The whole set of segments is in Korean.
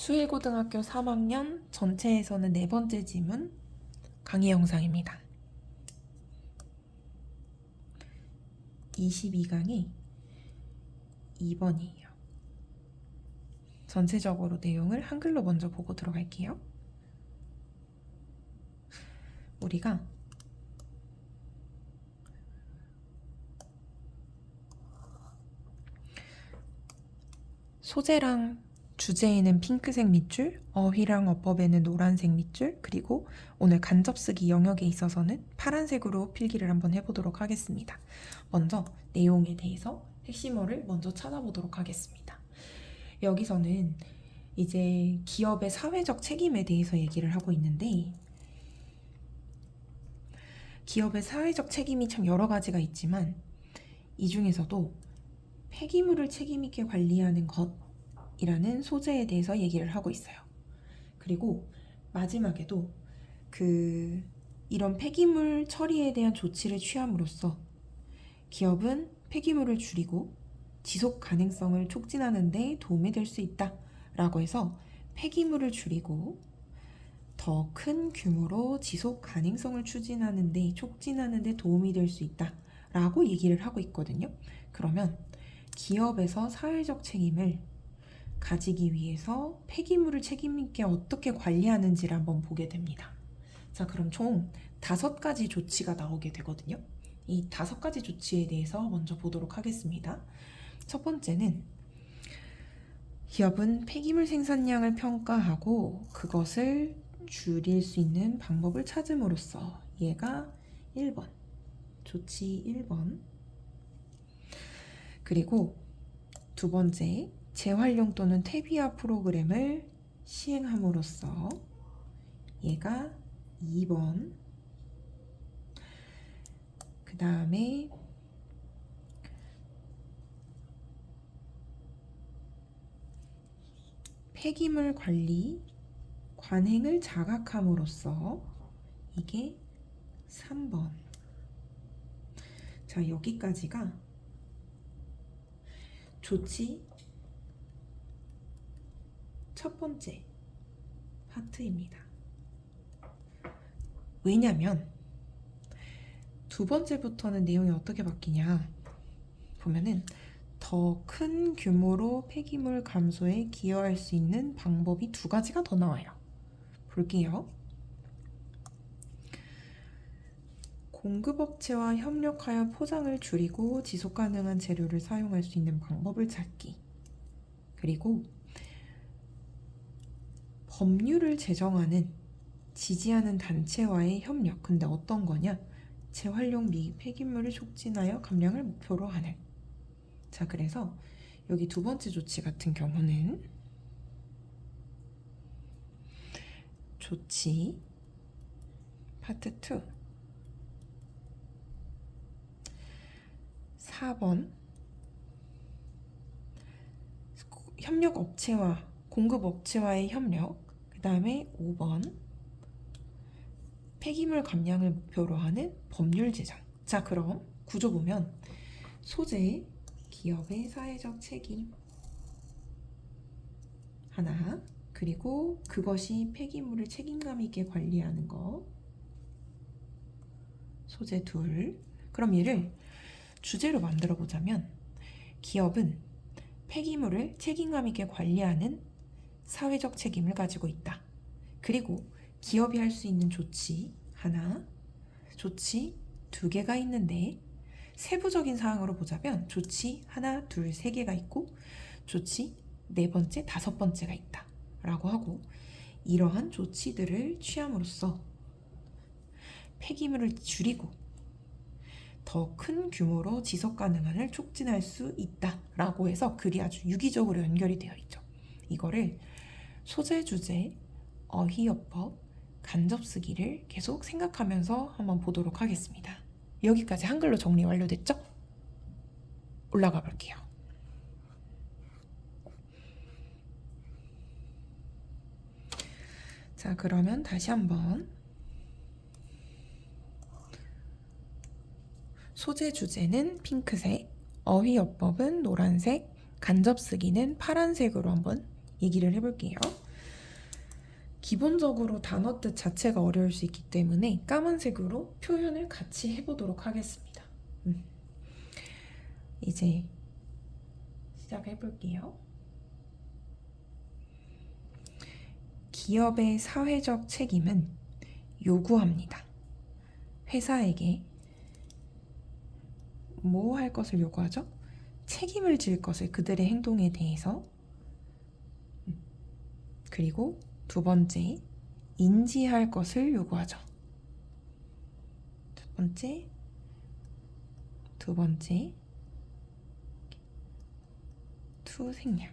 수일고등학교 3학년 전체에서는 네 번째 지문 강의 영상입니다. 22강이 2번이에요. 전체적으로 내용을 한글로 먼저 보고 들어갈게요. 우리가 소재랑 주제에는 핑크색 밑줄, 어휘랑 어법에는 노란색 밑줄, 그리고 오늘 간접쓰기 영역에 있어서는 파란색으로 필기를 한번 해보도록 하겠습니다. 먼저 내용에 대해서 핵심어를 먼저 찾아보도록 하겠습니다. 여기서는 이제 기업의 사회적 책임에 대해서 얘기를 하고 있는데, 기업의 사회적 책임이 참 여러 가지가 있지만 이 중에서도 폐기물을 책임 있게 관리하는 것이라는 소재에 대해서 얘기를 하고 있어요. 그리고 마지막에도 이런 폐기물 처리에 대한 조치를 취함으로써 기업은 폐기물을 줄이고 지속 가능성을 촉진하는 데 도움이 될 수 있다 라고 해서 폐기물을 줄이고 더 큰 규모로 지속 가능성을 촉진하는 데 도움이 될 수 있다 라고 얘기를 하고 있거든요. 그러면 기업에서 사회적 책임을 가지기 위해서 폐기물을 책임 있게 어떻게 관리하는지를 한번 보게 됩니다. 자, 그럼 총 5가지 조치가 나오게 되거든요. 이 5가지 조치에 대해서 먼저 보도록 하겠습니다. 첫 번째는 기업은 폐기물 생산량을 평가하고 그것을 줄일 수 있는 방법을 찾음으로써, 얘가 1번, 조치 1번. 그리고 두 번째, 재활용 또는 퇴비화 프로그램을 시행함으로써, 얘가 2번. 그 다음에 폐기물 관리 관행을 자각함으로써, 이게 3번. 자, 여기까지가 조치 첫 번째 파트입니다. 왜냐면 두 번째부터는 내용이 어떻게 바뀌냐 보면은 더 큰 규모로 폐기물 감소에 기여할 수 있는 방법이 2가지가 더 나와요. 볼게요. 공급업체와 협력하여 포장을 줄이고 지속가능한 재료를 사용할 수 있는 방법을 찾기. 그리고 법률을 제정하는, 지지하는 단체와의 협력. 근데 어떤 거냐? 재활용 미 폐기물을 촉진하여 감량을 목표로 하는. 자, 그래서 여기 두 번째 조치 같은 경우는 조치 파트 2 4번 협력업체와 공급업체와의 협력, 그 다음에 5번 폐기물 감량을 목표로 하는 법률 제정. 자, 그럼 구조 보면 소재, 기업의 사회적 책임 하나, 그리고 그것이 폐기물을 책임감 있게 관리하는 거, 소재 2. 그럼 얘를 주제로 만들어 보자면, 기업은 폐기물을 책임감 있게 관리하는 사회적 책임을 가지고 있다. 그리고 기업이 할 수 있는 조치 하나, 조치 2개가 있는데, 세부적인 사항으로 보자면 조치 하나, 둘, 3개가 있고 조치 4번째, 5번째가 있다 라고 하고, 이러한 조치들을 취함으로써 폐기물을 줄이고 더 큰 규모로 지속 가능함을 촉진할 수 있다 라고 해서 글이 아주 유기적으로 연결이 되어 있죠. 이거를 소재, 주제, 어휘, 어법, 간접쓰기를 계속 생각하면서 한번 보도록 하겠습니다. 여기까지 한글로 정리 완료됐죠? 올라가 볼게요. 자, 그러면 다시 한번 소재, 주제는 핑크색, 어휘, 어법은 노란색, 간접쓰기는 파란색으로 한번 얘기를 해볼게요. 기본적으로 단어 뜻 자체가 어려울 수 있기 때문에 까만색으로 표현을 같이 해보도록 하겠습니다. 이제 시작해볼게요. 기업의 사회적 책임은 요구합니다. 회사에게 뭐 할 것을 요구하죠? 책임을 질 것을, 그들의 행동에 대해서. 그리고 두 번째, 인지할 것을 요구하죠. 두 번째, 투 생략.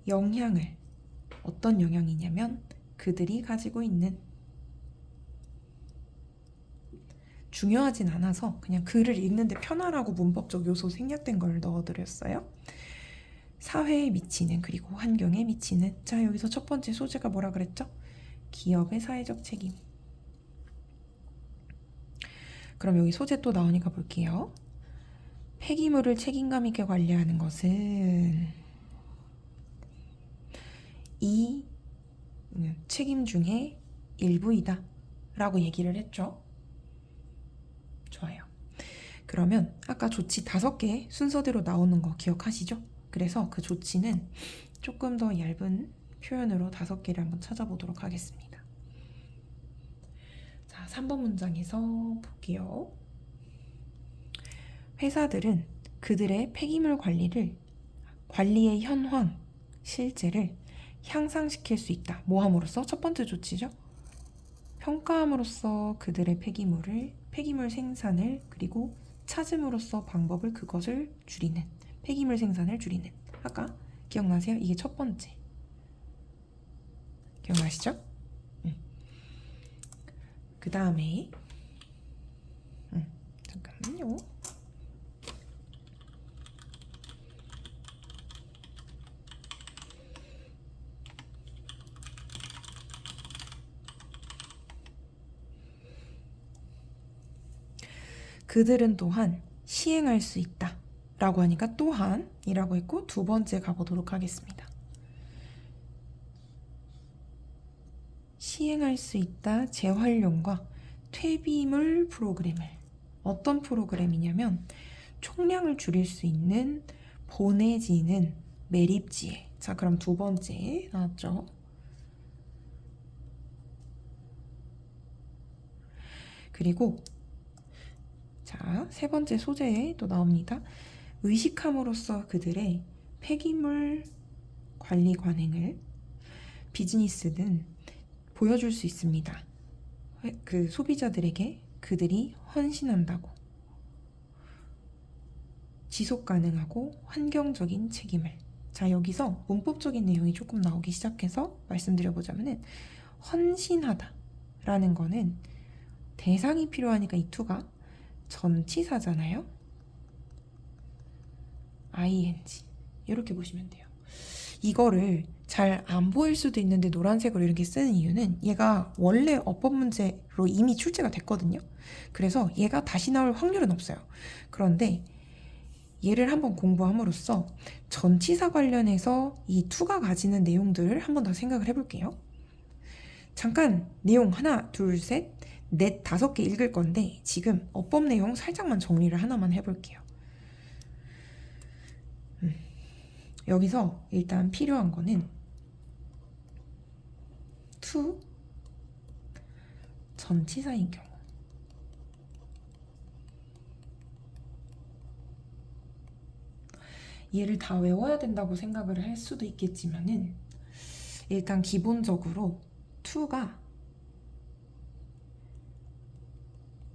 영향을, 어떤 영향이냐면 그들이 가지고 있는, 중요하진 않아서 그냥 글을 읽는데 편하라고 문법적 요소 생략된 걸 넣어드렸어요. 사회에 미치는, 그리고 환경에 미치는. 자, 여기서 첫 번째 소재가 뭐라 그랬죠? 기업의 사회적 책임. 그럼 여기 소재 또 나오니까 볼게요. 폐기물을 책임감 있게 관리하는 것은 이 책임 중에 일부이다 라고 얘기를 했죠. 좋아요. 그러면 아까 조치 5개 순서대로 나오는 거 기억하시죠? 그래서 그 조치는 조금 더 얇은 표현으로 5개를 한번 찾아보도록 하겠습니다. 자, 3번 문장에서 볼게요. 회사들은 그들의 폐기물 관리의 현황, 실제를 향상시킬 수 있다. 뭐 함으로써? 첫 번째 조치죠. 평가함으로써 그들의 폐기물 생산을, 그리고 찾음으로써 방법을, 그것을 줄이는, 폐기물 생산을 줄이는. 아까 기억나세요? 이게 첫 번째. 기억나시죠? 그 다음에 잠깐만요. 그들은 또한 시행할 수 있다 라고 하니까 또한 이라고 했고, 두 번째 가보도록 하겠습니다. 시행할 수 있다 재활용과 퇴비물 프로그램을. 어떤 프로그램이냐면 총량을 줄일 수 있는 보내지는 매립지에. 자, 그럼 두 번째 나왔죠. 그리고 자, 세 번째 소재에 또 나옵니다. 의식함으로써 그들의 폐기물 관리 관행을 비즈니스는 보여줄 수 있습니다. 그 소비자들에게 그들이 헌신한다고. 지속 가능하고 환경적인 책임을. 자, 여기서 문법적인 내용이 조금 나오기 시작해서 말씀드려보자면은, 헌신하다 라는 거는 대상이 필요하니까 이 투가 전치사잖아요. ing 이렇게 보시면 돼요. 이거를 잘 안 보일 수도 있는데 노란색으로 이렇게 쓰는 이유는 얘가 원래 어법 문제로 이미 출제가 됐거든요. 그래서 얘가 다시 나올 확률은 없어요. 그런데 얘를 한번 공부함으로써 전치사 관련해서 이 투가 가지는 내용들을 한번 더 생각을 해볼게요. 잠깐 내용 하나, 둘, 셋, 넷, 5개 읽을 건데 지금 어법 내용 살짝만 정리를 하나만 해볼게요. 여기서 일단 필요한 거는 to 전치사인 경우. 얘를 다 외워야 된다고 생각을 할 수도 있겠지만은, 일단 기본적으로 to가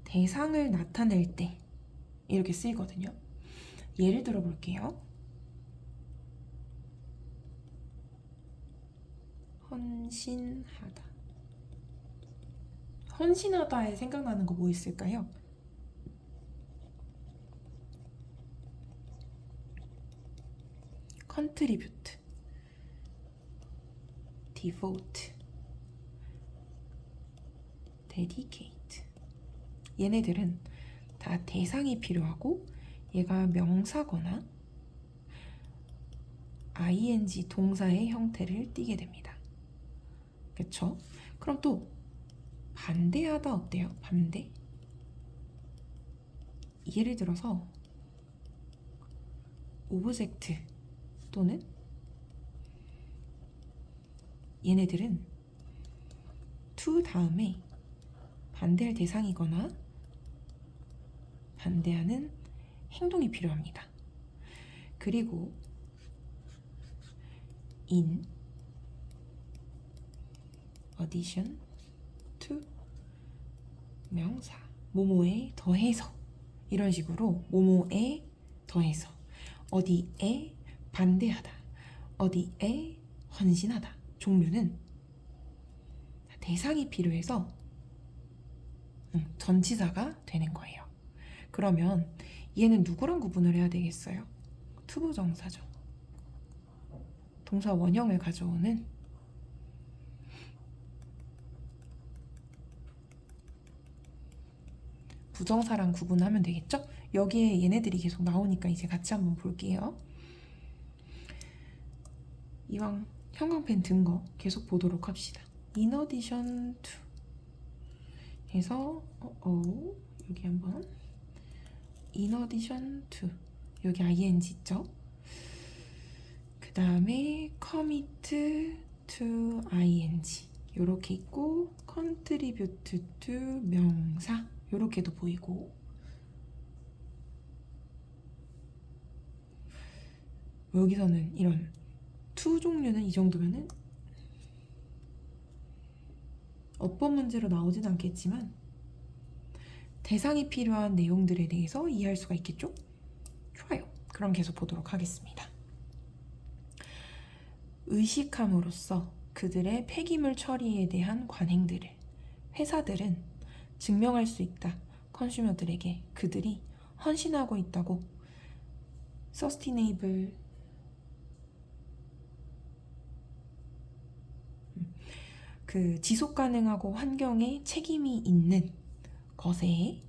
대상을 나타낼 때 이렇게 쓰이거든요. 예를 들어 볼게요. 헌신하다. 헌신하다에 생각나는 거 뭐 있을까요? contribute, devote, dedicate. 얘네들은 다 대상이 필요하고 얘가 명사거나 ing 동사의 형태를 띠게 됩니다. 그쵸? 그럼 또 반대하다 어때요? 반대. 예를 들어서 오브젝트 또는 얘네들은 to 다음에 반대할 대상이거나 반대하는 행동이 필요합니다. 그리고 in addition to 명사 뭐뭐에 더해서 이런 식으로 뭐뭐에 더해서 어디에 반대하다 어디에 헌신하다 종류는 대상이 필요해서 전치사가 되는 거예요. 그러면 얘는 누구랑 구분을 해야 되겠어요? 투부정사죠. 동사 원형을 가져오는 부정사랑 구분하면 되겠죠? 여기에 얘네들이 계속 나오니까 이제 같이 한번 볼게요. 이왕 형광펜 든 거 계속 보도록 합시다. In addition to 해서 여기 한번 in addition to 여기 ing 있죠? 그 다음에 commit to ing 요렇게 있고 contribute to 명사 요렇게도 보이고 여기서는 이런 to 종류는 이 정도면은 어법 문제로 나오진 않겠지만 대상이 필요한 내용들에 대해서 이해할 수가 있겠죠? 좋아요. 그럼 계속 보도록 하겠습니다. 의식함으로써 그들의 폐기물 처리에 대한 관행들을 회사들은 증명할 수 있다. 컨슈머들에게 그들이 헌신하고 있다고 서스티네이블 그 지속 가능하고 환경에 책임이 있는 것에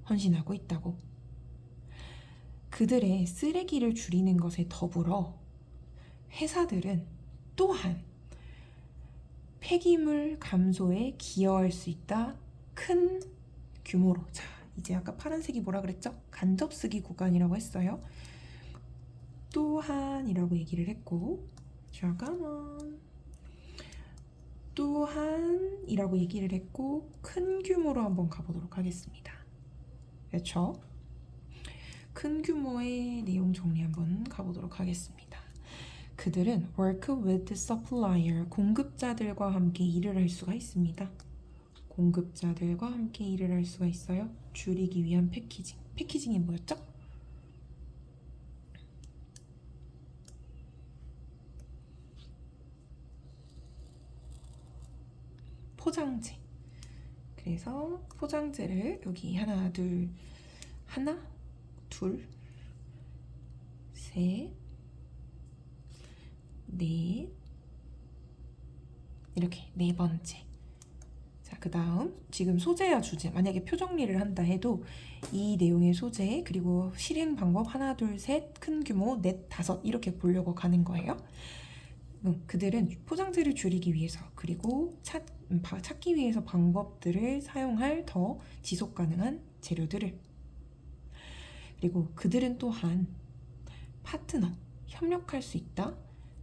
헌신하고 있다고. 그들의 쓰레기를 줄이는 것에 더불어 회사들은 또한 폐기물 감소에 기여할 수 있다. 큰 규모로. 자, 이제 아까 파란색이 뭐라 그랬죠? 간접쓰기 구간이라고 했어요. 또한이라고 얘기를 했고, 잠깐만. 또한이라고 얘기를 했고 큰 규모로 한번 가보도록 하겠습니다. 그렇죠? 큰 규모의 내용 정리 한번 가보도록 하겠습니다. 그들은 work with supplier, 공급자들과 함께 일을 할 수가 있습니다. 공급자들과 함께 일을 할 수가 있어요. 줄이기 위한 패키징. 패키징이 뭐였죠? 포장재. 그래서 포장재를 여기 하나, 둘, 셋, 넷 이렇게 네 번째. 자, 그 다음 지금 소재와 주제 만약에 표정리를 한다 해도 이 내용의 소재 그리고 실행 방법 하나, 둘, 셋, 큰 규모, 넷, 다섯 이렇게 보려고 가는 거예요. 그들은 포장재를 줄이기 위해서 그리고 찾기 위해서 방법들을 사용할 더 지속 가능한 재료들을 그리고 그들은 또한 파트너, 협력할 수 있다.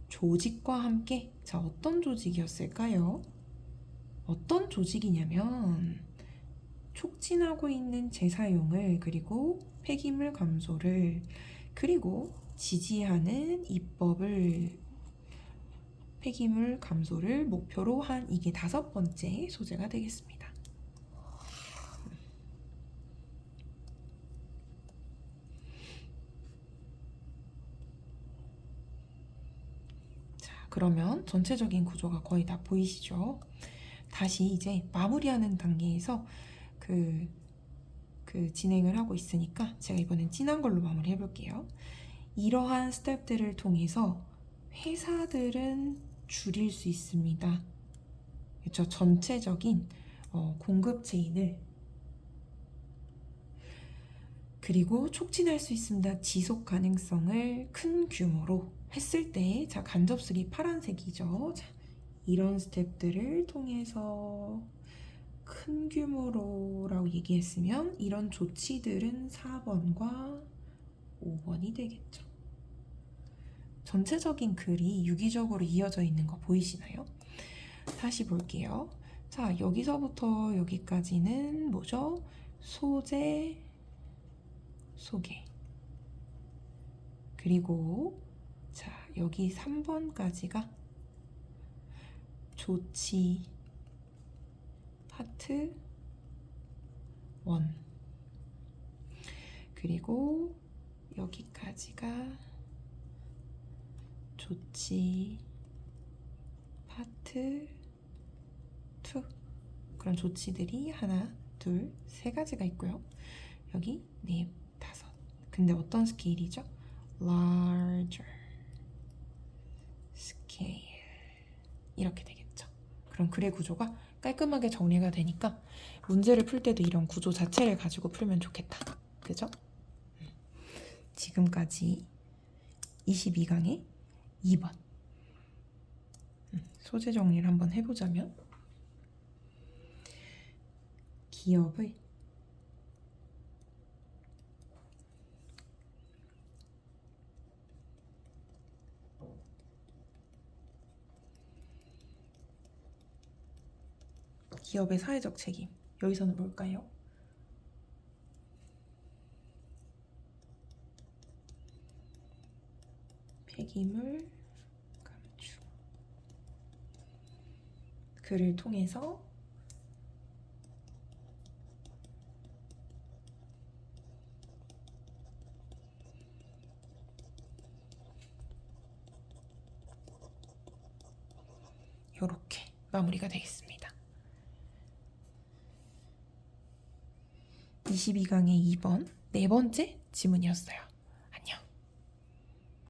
조직과 함께. 자, 어떤 조직이었을까요? 어떤 조직이냐면 촉진하고 있는 재사용을 그리고 폐기물 감소를 그리고 지지하는 입법을 폐기물 감소를 목표로 한 이게 다섯 번째 소재가 되겠습니다. 자, 그러면 전체적인 구조가 거의 다 보이시죠? 다시 이제 마무리하는 단계에서 그 진행을 하고 있으니까 제가 이번엔 진한 걸로 마무리 해볼게요. 이러한 스텝들을 통해서 회사들은 줄일 수 있습니다. 그렇죠? 전체적인 공급 체인을 그리고 촉진할 수 있습니다. 지속 가능성을 큰 규모로 했을 때, 자, 간접쓰기 파란색이죠. 자, 이런 스텝들을 통해서 큰 규모로라고 얘기했으면 이런 조치들은 4번과 5번이 되겠죠. 전체적인 글이 유기적으로 이어져 있는 거 보이시나요? 다시 볼게요. 자, 여기서부터 여기까지는 뭐죠? 소재, 소개. 그리고 자, 여기 3번까지가 조치 파트 1. 그리고 여기까지가 조치 파트 2. 그런 조치들이 하나, 둘, 세 가지가 있고요. 여기 넷, 다섯. 근데 어떤 스케일이죠? larger scale. 이렇게 되겠죠. 그럼 글의 구조가 깔끔하게 정리가 되니까 문제를 풀 때도 이런 구조 자체를 가지고 풀면 좋겠다. 그죠? 지금까지 22강의 2번 소재 정리를 한번 해보자면 기업의 사회적 책임. 여기서는 뭘까요? 폐기물 감축. 그를 통해서 이렇게 마무리가 되겠습니다. 22강의 2번 네 번째 지문이었어요.